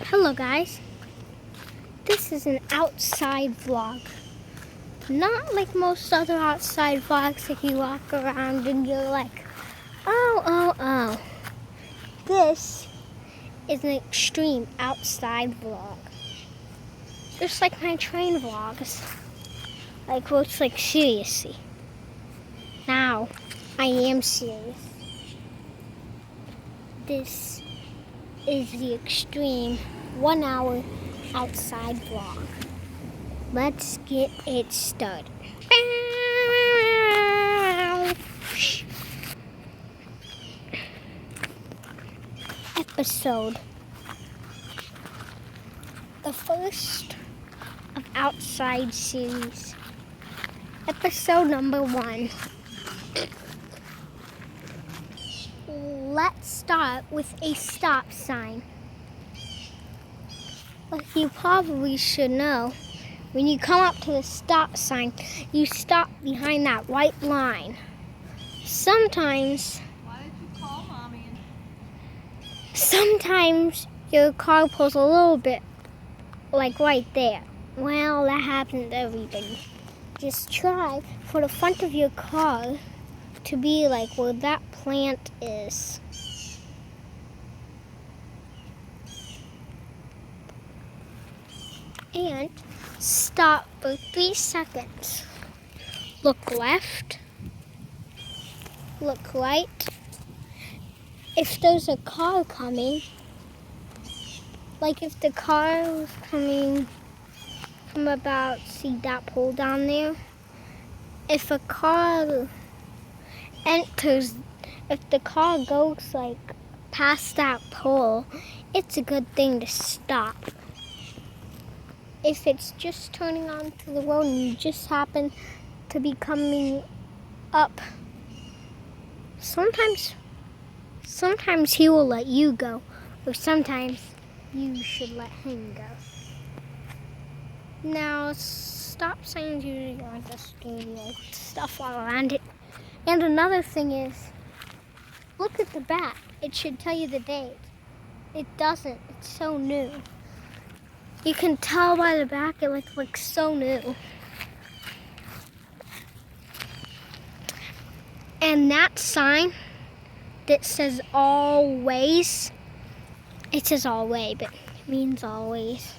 Hello guys, this is an outside vlog. Not like most other outside vlogs that you walk around and you're like, oh. This is an extreme outside vlog. Just like my train vlogs. Like, well, it's like seriously. Now, I am serious. This is the extreme 1 hour outside vlog. Let's get it started. Episode. The first of outside series. Episode number 1. Let's start with a stop sign. Like you probably should know, when you come up to the stop sign, you stop behind that white line. Sometimes, Why did you call Mommy? Sometimes your car pulls a little bit, like right there. Well, that happens to everybody. Just try for the front of your car to be like where that plant is. And stop for 3 seconds. Look left. Look right. If there's a car coming, like if the car was coming from about, see that pole down there? If a car enters, if the car goes like past that pole, it's a good thing to stop. If it's just turning onto the road and you just happen to be coming up, sometimes he will let you go, or sometimes you should let him go. Now, stop signs usually aren't just doing stuff all around it. And another thing is, look at the back. It should tell you the date. It doesn't. It's so new. You can tell by the back it looks so new. And that sign that says always, it says always, but it means always.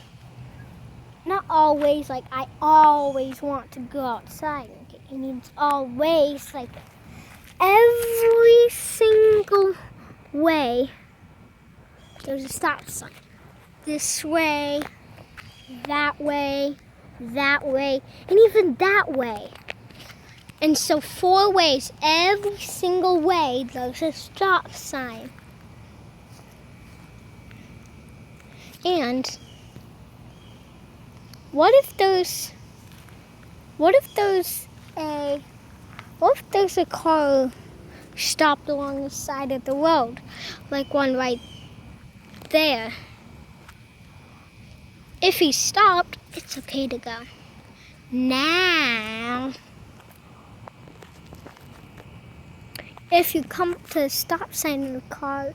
Not always like I always want to go outside. It means always, like every single way there's a stop sign. This way, that way, and even that way. And so 4 ways, every single way there's a stop sign. And what if there's a car stopped along the side of the road, like one right there? If he stopped, it's okay to go. Now, if you come to a stop sign in a car,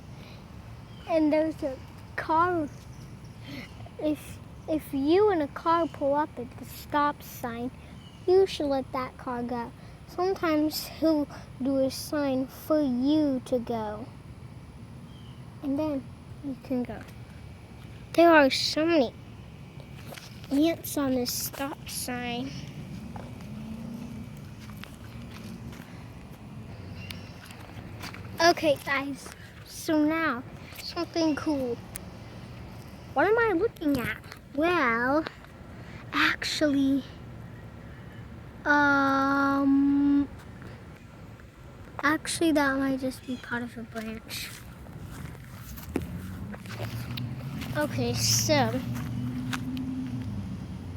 and there's a car, if you and a car pull up at the stop sign, you should let that car go. Sometimes he'll do a sign for you to go, and then you can go. There are so many ants on this stop sign. Okay guys, so now something cool. What am I looking at? Well, actually that might just be part of a branch. Okay, so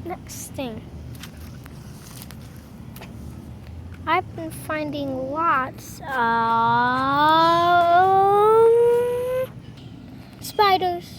next thing. I've been finding lots of spiders.